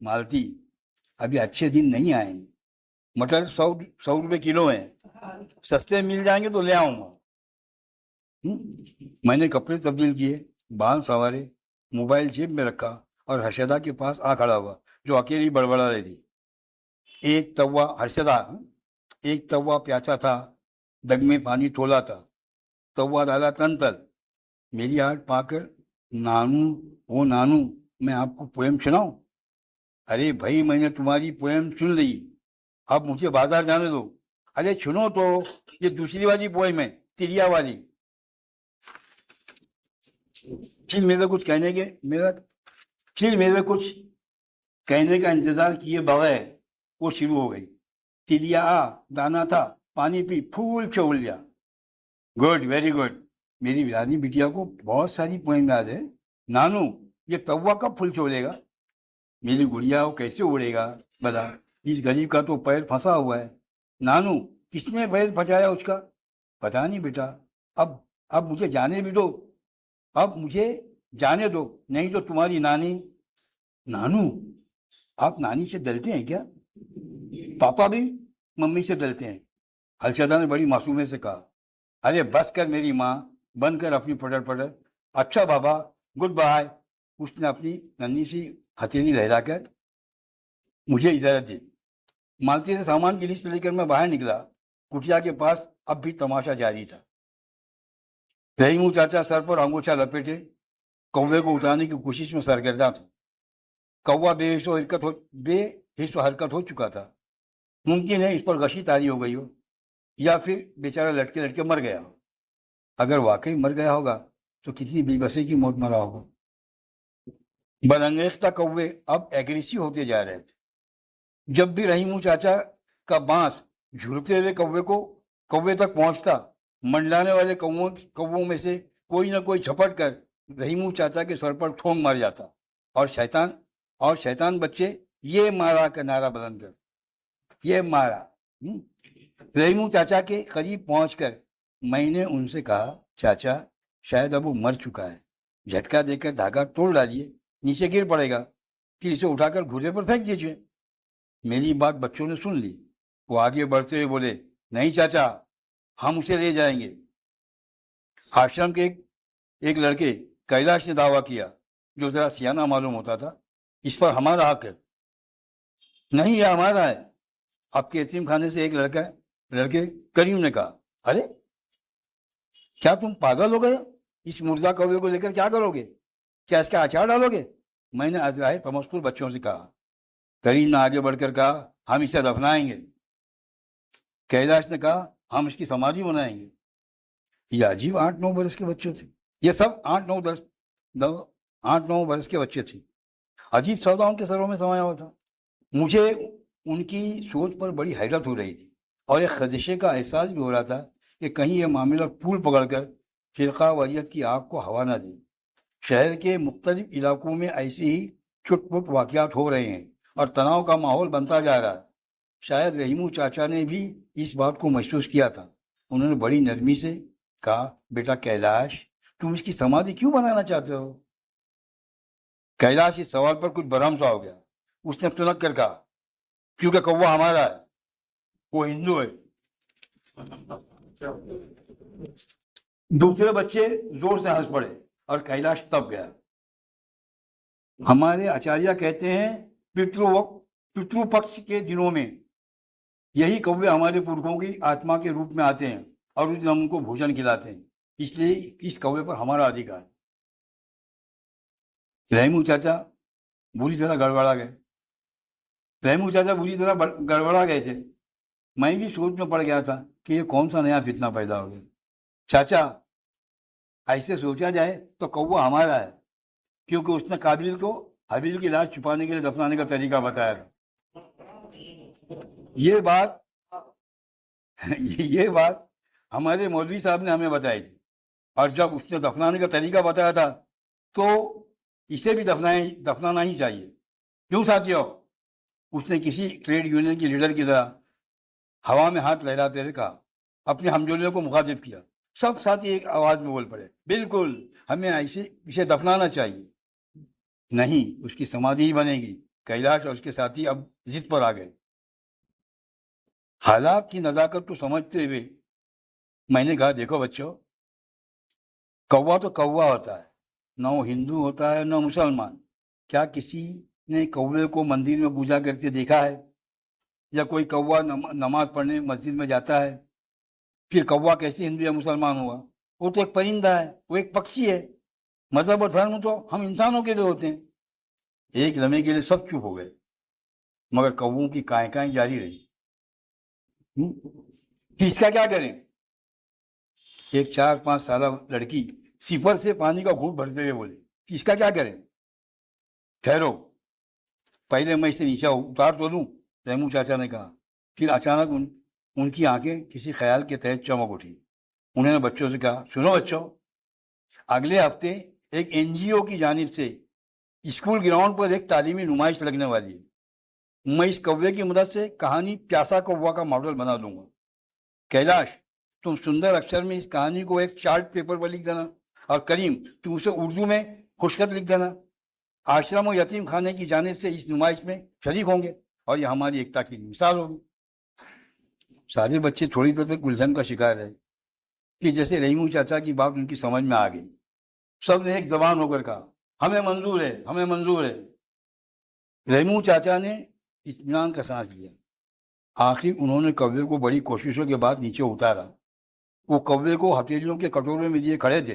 मालती, अभी अच्छे दिन नहीं आए, मटर 100 रुपये किलो हैं, सस्ते मिल जाएंगे तो ले आऊँगा। मैंने कपड़े तब्दील किए, बाल संवारे, मोबाइल जेब में रखा और हर्षदा के पास आ खड़ा हुआ, जो अकेली बड़बड़ा रही थी। एक तवा प्यासा था, दग में पानी तोला था, तवा डाला तन तल। मेरी आड़ पाकर, नानू मैं आपको पोएम सुनाऊं? अरे भाई, मैंने तुम्हारी पोएम सुन ली, अब मुझे बाजार जाने दो। अरे सुनो तो, ये दूसरी वाली पोएम है, तिरिया वाली। फिर मेरे कुछ कहने का इंतजार किए बगैर वो शुरू हो गई। तिलिया आ, दाना था, पानी पी, फूल छोड़ लिया। Good, very good. मेरी रानी बिटिया को बहुत सारी पोएम याद है। नानू, ये कौवा कब फूल छोड़ेगा? मेरी गुड़िया वो कैसे उड़ेगा बता, इस गरीब का तो पैर फंसा हुआ है। नानू, किसने पैर फंसाया उसका? पता नहीं बेटा, अब मुझे जाने भी दो, नहीं तो तुम्हारी नानी। नानू, आप नानी से डरते हैं क्या? पापा भी मम्मी से डरते हैं, हर्षदा ने बड़ी मासूमियत से कहा। अरे बस कर मेरी माँ, बंद कर अपनी पटर। अच्छा बाबा, गुड बाय। उसने अपनी नन्ही सी हथेली लहराकर मुझे इजाजत दी। मालती से सामान की लिस्ट लेकर मैं बाहर निकला। कुटिया के पास अब भी तमाशा जारी था। रहीमू चाचा सर पर अंगोछा लपेटे कौवे को उतारने की कोशिश में सरगर्दा था। कौवा बेहिस हरकत हो चुका था। मुमकिन है इस पर गशी तारी हो गई हो, या फिर बेचारा लटके लटके मर गया हो। अगर वाकई मर गया होगा तो कितनी बेबसी की मौत मरा होगा। बदअंगेख्ता कौवे अब एग्रेसिव होते जा रहे थे। जब भी रहीमू चाचा का बांस झूलते हुए कौवे तक पहुंचता, मंडलाने वाले कौवों में से कोई न कोई झपट कर रहीमू चाचा के सर पर ठोंक मार जाता, और शैतान बच्चे ये मारा का नारा बुलंद कर, ये मारा। रहीमू चाचा के करीब पहुंचकर मैंने उनसे कहा, चाचा शायद अब वो मर चुका है, झटका देकर धागा तोड़ डालिए, नीचे गिर पड़ेगा, फिर इसे उठाकर घूरे पर फेंक दीजिए। मेरी बात बच्चों ने सुन ली। वो आगे बढ़ते हुए बोले, नहीं चाचा, हम उसे ले जाएंगे। आश्रम के एक लड़के कैलाश ने दावा किया, जो जरा सियाना मालूम होता था, इस पर हमारा हक है। नहीं, यह हमारा है। आपके यतीम खाने से एक लड़के करीम ने कहा, अरे क्या तुम पागल हो गए? इस मुर्दा कौवे को लेकर क्या करोगे? क्या इसका अचार डालोगे? मैंने अजराहे तमस्कुर बच्चों से कहा। करीम ने आगे बढ़कर कहा, हम इसे दफनाएंगे। कैलाश ने कहा, हम इसकी समाधि बनाएंगे। ये अजीब 8-9 बरस के बच्चे थे। ये सब 8-9 बरस के बच्चे थे। अजीब सौदा उनके सरों में समाया हुआ था। मुझे उनकी सोच पर बड़ी हैरत हो रही थी, और एक खदशे का एहसास भी हो रहा था कि कहीं ये मामला पुल पकड़कर फिरका वारियत की आग को हवा ना दे। शहर के मुख्तलिफ इलाकों में ऐसे ही छुटपुट वाक़यात हो रहे हैं और तनाव का माहौल बनता जा रहा है। शायद रहीमू चाचा ने भी इस बात को महसूस किया था। उन्होंने बड़ी नरमी से कहा, बेटा कैलाश, तुम इसकी समाधि क्यों बनाना चाहते हो? कैलाश इस सवाल पर कुछ बरहम सा हो गया। उसने तुनक कर कहा, क्योंकि कौवा हमारा है, वो हिंदू है। दूसरे बच्चे जोर से हंस पड़े और कैलाश तब गया। हमारे आचार्य कहते हैं, पितृपक्ष के दिनों में यही कौवे हमारे पुरखों की आत्मा के रूप में आते हैं और उस दिन हम उनको भोजन खिलाते हैं, इसलिए इस कौवे पर हमारा अधिकार। रहीमू चाचा बुरी तरह गड़बड़ा गए थे। मैं भी सोच में पड़ गया था कि ये कौन सा नया फितना पैदा हो गया। चाचा, ऐसे सोचा जाए तो कौवा हमारा है, क्योंकि उसने काबिल को हबील की लाश छुपाने के लिए दफनाने का तरीका बताया था। ये बात हमारे मौलवी साहब ने हमें बताई थी, और जब उसने दफनाने का तरीका बताया था तो इसे भी दफनाना ही चाहिए। क्यों साथियों? उसने किसी ट्रेड यूनियन की लीडर की तरह हवा में हाथ लहराते हुए कहा, अपने हमजोलियों को मुखातिब किया। सब साथी एक आवाज में बोल पड़े, बिल्कुल, हमें इसे दफनाना चाहिए। नहीं, उसकी समाधि ही बनेगी। कैलाश और उसके साथी अब जिद पर आ गए। हालात की नज़ाकत को समझते हुए मैंने कहा, देखो बच्चों, कौवा तो कौवा होता है, न वो हिंदू होता है न मुसलमान। क्या किसी ने कौवे को मंदिर में पूजा करते देखा है? या कोई कौवा नमाज पढ़ने मस्जिद में जाता है? फिर कौवा कैसे हिंदू या मुसलमान हुआ? वो तो एक परिंदा है, वो एक पक्षी है। मजहब और धर्म तो हम इंसानों के लिए होते हैं। एक लम्हे के लिए सब चुप हो गए, मगर कौवों की काएं जारी रही। कि इसका क्या करें? एक 4-5 साल लड़की सिपर से पानी का घूंट भरते हुए बोली कि इसका क्या करें? ठहरो, पहले मैं इसे नीचे उतार तो दूं, रेमू चाचा ने कहा। फिर अचानक उनकी आंखें किसी ख्याल के तहत चमक उठी। उन्होंने बच्चों से कहा, सुनो बच्चों, अगले हफ्ते एक NGO की जानिब से स्कूल ग्राउंड पर एक तालीमी नुमाइश लगने वाली है। मैं इस कौवे की मदद से कहानी प्यासा कौवा का मॉडल बना दूंगा। कैलाश, तुम सुंदर अक्षर में इस कहानी को एक चार्ट पेपर पर लिख देना, और करीम, तुम उसे उर्दू में खुशखत लिख देना। आश्रम और यतीम खाने की जानिब से इस नुमाइश में शरीक होंगे और यह हमारी एकता की मिसाल होगी। सारे बच्चे थोड़ी देर तक उलझन का शिकार रहे कि जैसे रहीमू चाचा की बात उनकी समझ में आ गई। सब ने एक जबान होकर कहा, हमें मंजूर है, हमें मंजूर है। रहीमू चाचा ने इत्मीनान का सांस लिया। आखिर उन्होंने कौवे को बड़ी कोशिशों के बाद नीचे उतारा। वो कौवे को हथेलियों के कटोरे में दिए खड़े थे।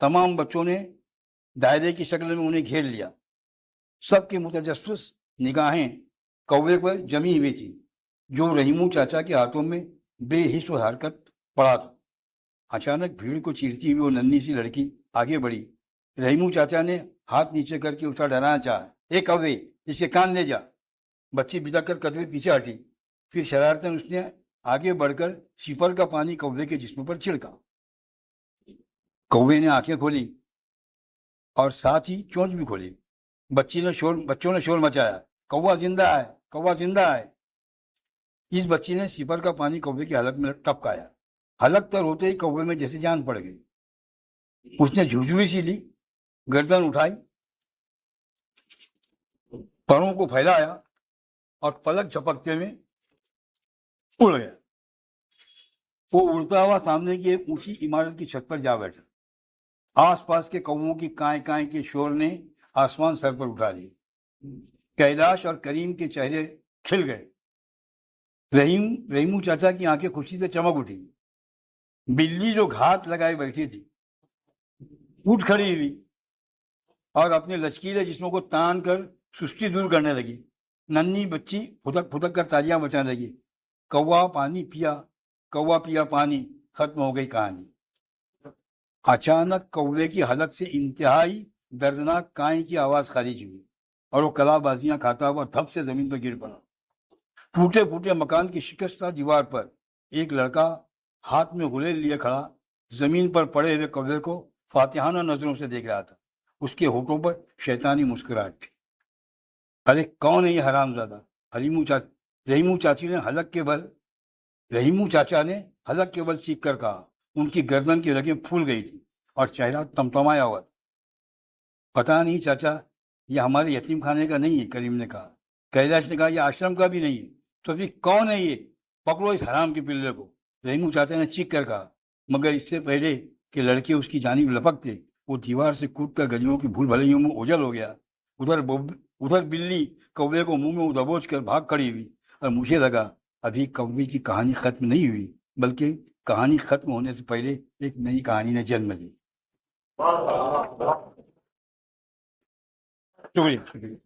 तमाम बच्चों ने दायरे की शक्ल में उन्हें घेर लिया। सबकी मुतजस्सिस निगाहें कौवे पर जमी हुई थी, जो रहीमू चाचा के हाथों में बेहिस हरकत पड़ा था। अचानक भीड़ को चीरती हुई वो नन्ही सी लड़की आगे बढ़ी। रहीमू चाचा ने हाथ नीचे करके उसे डराना चाहा, ए कौवे, इसके कान ले जा। बच्ची बिदक कर कदरे पीछे हटी। फिर शरारतन उसने आगे बढ़कर सिपर का पानी कौवे के जिस्म पर छिड़का। कौवे ने आंखें खोली और साथ ही चोंच भी खोली। बच्चों ने शोर मचाया, कौवा जिंदा है, कौवा जिंदा है। इस बच्ची ने सिपर का पानी कौवे की हलक में टपकाया। हलक तर होते ही कौवे में जैसे जान पड़ गई। उसने झुरझुरी सी ली, गर्दन उठाई, परों को फैलाया और पलक झपकते में उड़ गया। वो उड़ता हुआ सामने की एक ऊंची इमारत की छत पर जा बैठा। आसपास के कौवों की काएं के शोर ने आसमान सर पर उठा लिया। कैलाश और करीम के चेहरे खिल गए। रहीमू चाचा की आंखें खुशी से चमक उठी। बिल्ली जो घात लगाए बैठी थी उठ खड़ी हुई और अपने लचकीले जिस्मों को तान कर सुस्ती दूर करने लगी। नन्ही बच्ची फुदक फुदक कर तालियां बजाने लगी। कौवा पानी पिया, कौवा पिया पानी, खत्म हो गई कहानी। अचानक कौवे की हलक से इंतहाई दर्दनाक काई की आवाज खारिज हुई और वो कलाबाजियां खाता हुआ धप से जमीन पर गिर पड़ा। टूटे फूटे मकान की शिकस्ता दीवार पर एक लड़का हाथ में गुलेल लिए खड़ा जमीन पर पड़े हुए कौवे को फातिहाना नजरों से देख रहा था। उसके होठों पर शैतानी मुस्कुराहट थी। अरे कौन है ये हरामजादा? रहीमू चाचा ने हलक के बल चीख कर कहा। उनकी गर्दन की रगें फूल गई थी और चेहरा तमतमाया हुआ। पता नहीं चाचा, यह हमारे यतीम खाने का नहीं है, करीम ने कहा। कैलाश ने कहा, यह आश्रम का भी नहीं है। तो फिर कौन है ये? पकड़ो इस हराम के पिल्ले को, रहीमू चाचा ने चीख कर कहा। मगर इससे पहले कि लड़के उसकी जानिब लपकते, वो दीवार से कूदकर गलियों की भूल भलाइयों में ओझल हो गया। उधर बिल्ली कौवे को मुंह में दबोच कर भाग खड़ी हुई और मुझे लगा अभी कौवे की कहानी खत्म नहीं हुई, बल्कि कहानी खत्म होने से पहले एक नई कहानी ने जन्म ली। शुक्रिया।